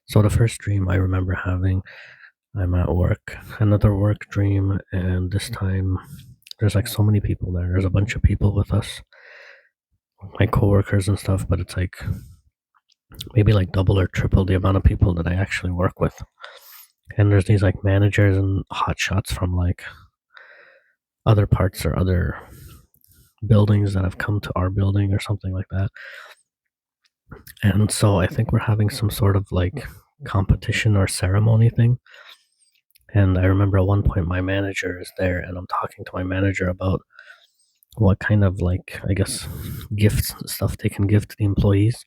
So the first dream I remember having, I'm at work, another work dream, and this time there's like so many people there. There's a bunch of people with us, my coworkers and stuff, but it's like maybe like double or triple the amount of people that I actually work with. And there's these like managers and hot shots from like other parts or other buildings that have come to our building or something like that. And so I think we're having some sort of like competition or ceremony thing. And I remember at one point my manager is there and I'm talking to my manager about what kind of like I guess gifts and stuff they can give to the employees.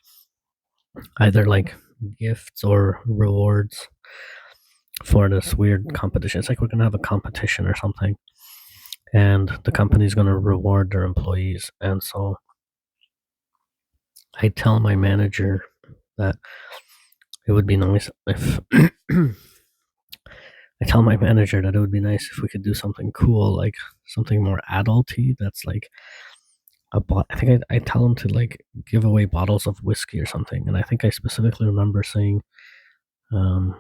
Either like gifts or rewards for this weird competition. It's like we're gonna have a competition or something. And the company's gonna reward their employees. And so I tell my manager that it would be nice if I tell my manager that it would be nice if we could do something cool, like something more adulty. That's like I think I tell him to like give away bottles of whiskey or something, and I think I specifically remember saying um,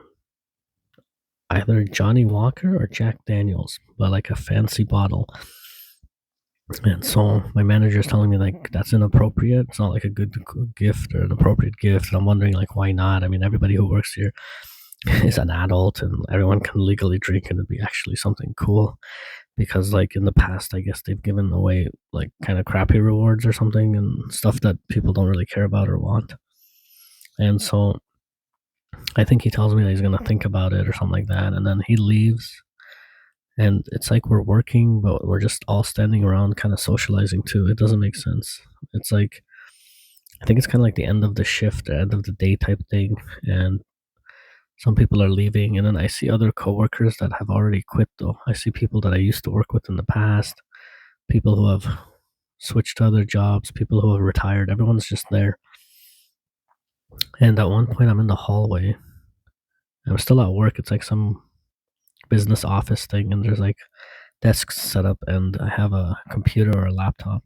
either Johnny Walker or Jack Daniels, but like a fancy bottle. And so my manager is telling me like that's inappropriate. It's not like a good gift or an appropriate gift. And I'm wondering like why not? I mean, everybody who works here is an adult, and everyone can legally drink, and it'd be actually something cool. Because like in the past, I guess they've given away like kind of crappy rewards or something and stuff that people don't really care about or want. And so I think he tells me that he's gonna think about it or something like that, and then he leaves. And it's like we're working, but we're just all standing around, kind of socializing too. It doesn't make sense. It's like I think it's kind of like the end of the shift, the end of the day type thing, and some people are leaving, and then I see other coworkers that have already quit. Though I see people that I used to work with in the past, people who have switched to other jobs, people who have retired. Everyone's just there. And at one point, I'm in the hallway. I'm still at work. It's like some business office thing, and there's like desks set up, and I have a computer or a laptop,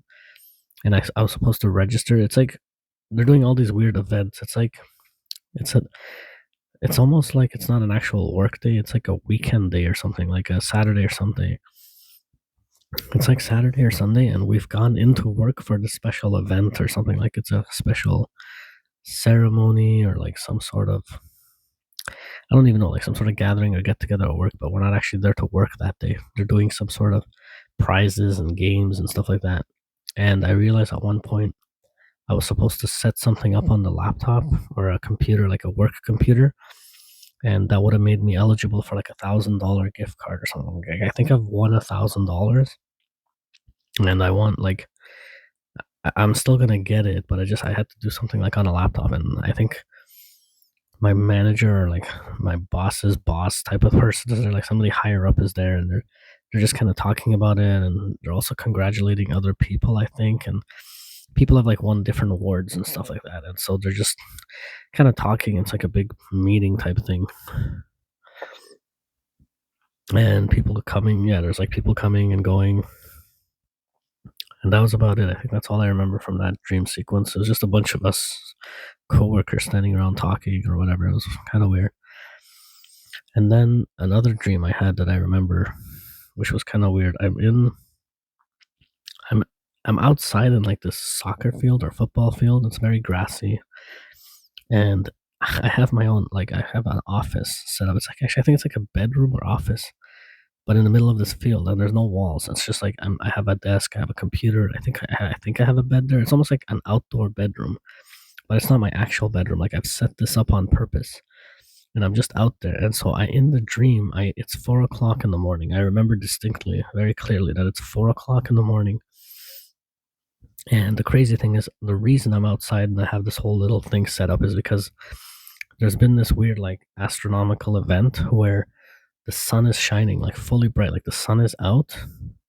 and I was supposed to register. It's like they're doing all these weird events. It's like it's a it's almost like it's not an actual work day. It's like a weekend day or something, like a Saturday or something. It's like Saturday or Sunday, and we've gone into work for this special event or something. Like it's a special ceremony or like some sort of I don't even know, like some sort of gathering or get together at work, but we're not actually there to work that day. They're doing some sort of prizes and games and stuff like that. And I realized at one point I was supposed to set something up on the laptop or a computer, like a work computer, and that would have made me eligible for like $1,000 gift card or something. Like, I think I've won $1,000, and I want like I'm still gonna get it, but I had to do something like on a laptop, and I think my manager or like my boss's boss type of person, or like somebody higher up is there, and they're just kind of talking about it, and they're also congratulating other people, I think, and people have like won different awards and stuff like that, and so they're just kind of talking. It's like a big meeting type thing, and people are coming. Yeah, there's like people coming and going, and that was about it. I think that's all I remember from that dream sequence. It was just a bunch of us coworkers standing around talking or whatever. It was kind of weird. And then another dream I had that I remember, which was kind of weird. I'm I'm outside in like this soccer field or football field. It's very grassy, and I have my own like I have an office set up. It's like actually I think it's like a bedroom or office, but in the middle of this field, and there's no walls. It's just like I have a desk, I have a computer. I think I have a bed there. It's almost like an outdoor bedroom, but it's not my actual bedroom. Like I've set this up on purpose, and I'm just out there. And so I in the dream, I it's 4 o'clock in the morning. I remember distinctly, very clearly, that it's 4 o'clock in the morning. And the crazy thing is, the reason I'm outside and I have this whole little thing set up is because there's been this weird like astronomical event where the sun is shining like fully bright, like the sun is out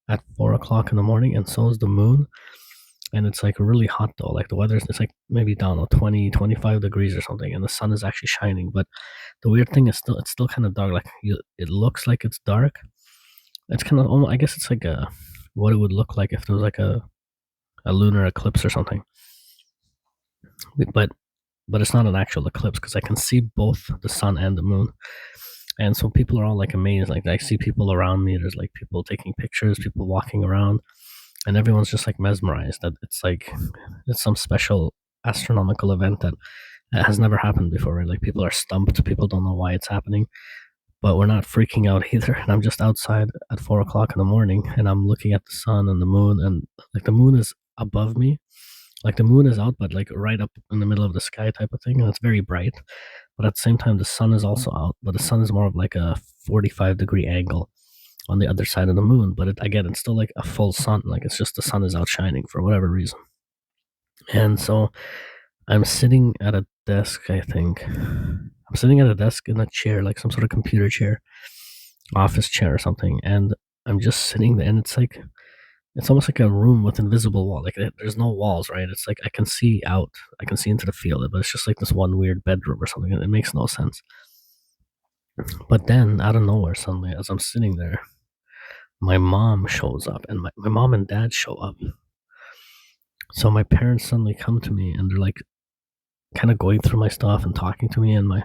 at 4 o'clock in the morning, and so is the moon. And it's like really hot though. Like the weather's it's like maybe down to 20, 25 degrees or something, and the sun is actually shining. But the weird thing is still it's still kind of dark. Like it looks like it's dark. It's kind of almost I guess it's like a what it would look like if there was like a lunar eclipse or something. But but it's not an actual eclipse because I can see both the sun and the moon. And so people are all like amazed. Like I see people around me. There's like people taking pictures, people walking around, and everyone's just like mesmerized that it's like it's some special astronomical event that has never happened before. Right? Like people are stumped. People don't know why it's happening, but we're not freaking out either. And I'm just outside at 4 o'clock in the morning, and I'm looking at the sun and the moon, and like the moon is above me. Like the moon is out, but like right up in the middle of the sky type of thing, and it's very bright. But at the same time, the sun is also out, but the sun is more of like a 45-degree angle on the other side of the moon. But again, it's still like a full sun. Like it's just the sun is outshining for whatever reason. And so I'm sitting at a desk, I think. I'm sitting at a desk in a chair, like some sort of computer chair, office chair or something. And I'm just sitting there, and it's almost like a room with invisible wall. Like there's no walls, right? It's like I can see out, I can see into the field, but it's just like this one weird bedroom or something. And it makes no sense. But then out of nowhere, suddenly, as I'm sitting there, my mom shows up, and my mom and dad show up. So my parents suddenly come to me, and they're like kind of going through my stuff and talking to me, and I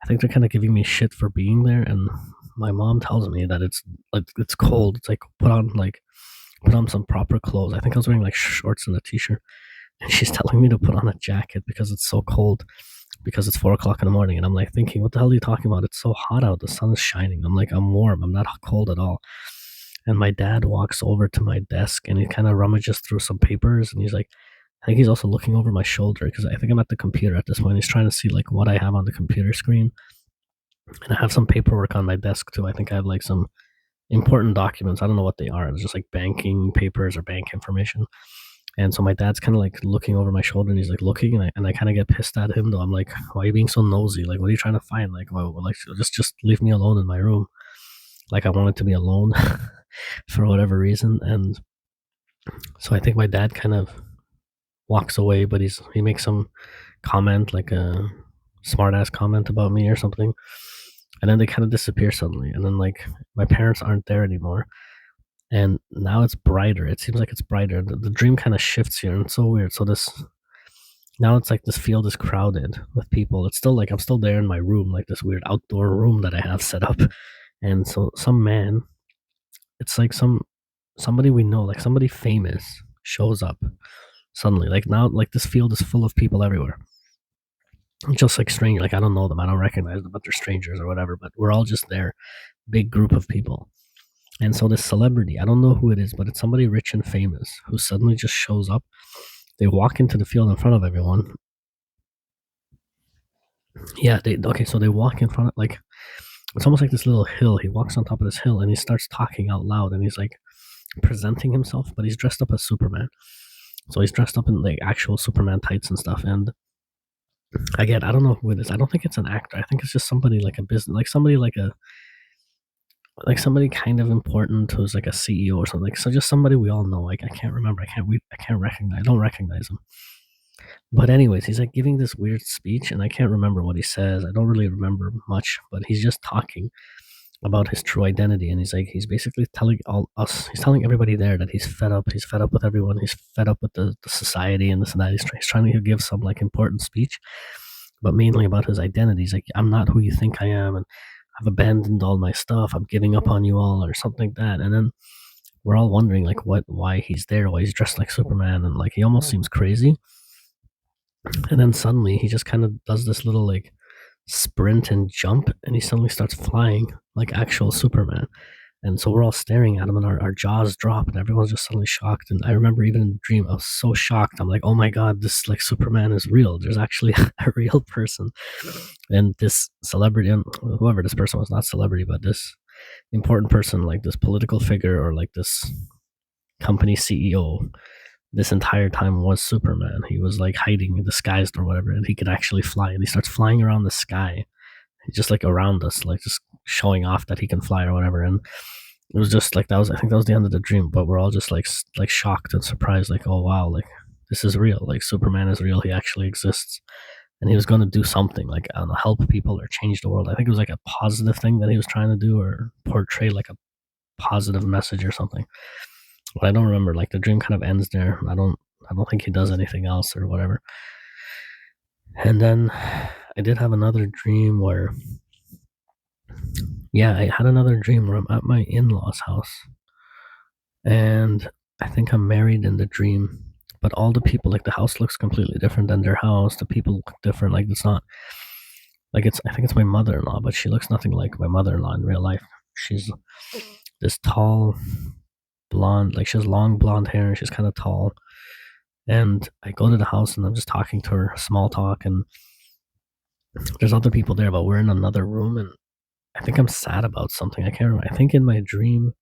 think they're kind of giving me shit for being there. And my mom tells me that it's like it's cold. It's like put on some proper clothes. I think I was wearing like shorts and a t-shirt, and she's telling me to put on a jacket because it's so cold, because it's 4 o'clock in the morning. And I'm like thinking, what the hell are you talking about? It's so hot out. The sun is shining. I'm like, I'm warm. I'm not cold at all. And my dad walks over to my desk, and he kind of rummages through some papers, and he's like, I think he's also looking over my shoulder because I think I'm at the computer at this point. He's trying to see like what I have on the computer screen. And I have some paperwork on my desk too. I think I have like some important documents. I don't know what they are. It's just like banking papers or bank information. And so my dad's kind of like looking over my shoulder, and he's like looking, and I kind of get pissed at him though. I'm like, why are you being so nosy? Like, what are you trying to find? Like, well, like just leave me alone in my room. Like I wanted to be alone for whatever reason. And so I think my dad kind of walks away, but he makes some comment, like a smart ass comment about me or something. And then they kind of disappear suddenly. And then like my parents aren't there anymore. And now it's brighter. It seems like it's brighter. The dream kind of shifts here, and it's so weird. So this now it's like this field is crowded with people. It's still like I'm still there in my room, like this weird outdoor room that I have set up. And so some man, it's like somebody we know, like somebody famous shows up suddenly. Like now, like this field is full of people everywhere. Just like strangers, like I don't know them, I don't recognize them, but they're strangers or whatever. But we're all just there, big group of people. And so this celebrity, I don't know who it is, but it's somebody rich and famous who suddenly just shows up. They walk into the field in front of everyone. Yeah, so they walk in front of like it's almost like this little hill. He walks on top of this hill, and he starts talking out loud, and he's like presenting himself, but he's dressed up as Superman. So he's dressed up in like actual Superman tights and stuff. And again, I don't know who it is. I don't think it's an actor. I think it's just somebody like a business, like somebody kind of important who's like a CEO or something. So just somebody we all know. Like I can't remember. I can't recognize. I don't recognize him. But anyways, he's like giving this weird speech, and I can't remember what he says. I don't really remember much, but he's just talking about his true identity. And he's basically telling all us, he's telling everybody there that he's fed up. He's fed up with everyone. He's fed up with the society and this and that. He's trying to give some like important speech, but mainly about his identity. He's like, I'm not who you think I am, and I've abandoned all my stuff. I'm giving up on you all, or something like that. And then we're all wondering like why he's there, why he's dressed like Superman, and like he almost seems crazy. And then suddenly he just kind of does this little like sprint and jump, and he suddenly starts flying like actual Superman. And so we're all staring at him, and our jaws drop, and everyone's just suddenly shocked. And I remember even in the dream, I was so shocked. I'm like, oh my God, this like Superman is real. There's actually a real person. And this celebrity, and whoever this person was, not celebrity, but this important person, like this political figure or like this company CEO, this entire time was Superman. He was like hiding, disguised or whatever, and he could actually fly. And he starts flying around the sky, just like around us, like just showing off that he can fly or whatever. And it was just like I think that was the end of the dream. But we're all just like shocked and surprised, like, oh wow, like this is real. Like Superman is real. He actually exists, and he was going to do something, like I don't know, help people or change the world. I think it was like a positive thing that he was trying to do, or portray like a positive message or something. But I don't remember. Like the dream kind of ends there. I don't think he does anything else or whatever. And then I did have another dream where, yeah, I had another dream where I'm at my in-laws' house, and I think I'm married in the dream. But all the people, like the house looks completely different than their house. The people look different. Like it's not like it's. I think it's my mother-in-law, but she looks nothing like my mother-in-law in real life. She's this tall, blonde. Like she has long blonde hair, and she's kind of tall. And I go to the house, and I'm just talking to her, small talk, and there's other people there, but we're in another room, and I think I'm sad about something. I can't remember. I think in my dream,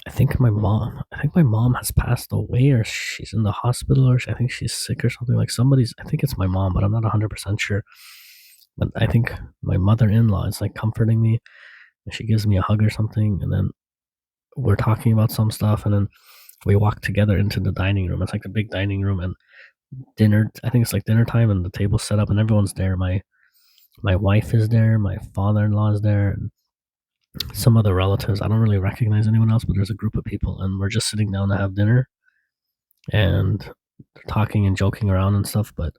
I think my mom has passed away, or she's in the hospital, or I think she's sick or something. Like somebody's, I think it's my mom, but I'm not 100% sure. But I think my mother-in-law is like comforting me, and she gives me a hug or something, and then we're talking about some stuff, and then we walk together into the dining room. It's like the big dining room, and dinner. I think it's like dinner time, and the table's set up, and everyone's there. My wife is there, my father-in-law is there, and some other relatives. I don't really recognize anyone else, but there's a group of people, and we're just sitting down to have dinner and talking and joking around and stuff. But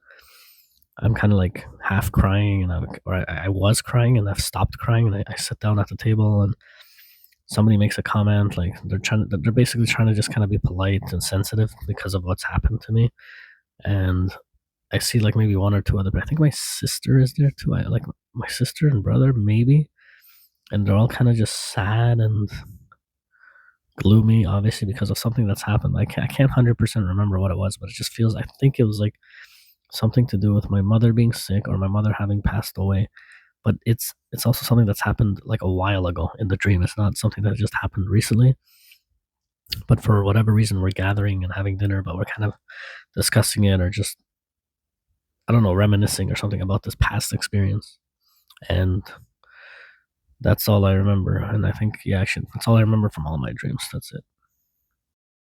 I'm kind of like half crying, and I was crying, and I've stopped crying, and I sit down at the table, and somebody makes a comment, like they're basically trying to just kind of be polite and sensitive because of what's happened to me, and I see like maybe one or two other, but I think my sister is there too. I like my sister and brother maybe, and they're all kind of just sad and gloomy, obviously because of something that's happened. I can't 100% remember what it was, but it just feels. I think it was like something to do with my mother being sick or my mother having passed away. But it's also something that's happened like a while ago in the dream. It's not something that just happened recently. But for whatever reason, we're gathering and having dinner, but we're kind of discussing it or just I don't know, reminiscing or something about this past experience. And that's all I remember. And I think, yeah, actually, that's all I remember from all my dreams. That's it.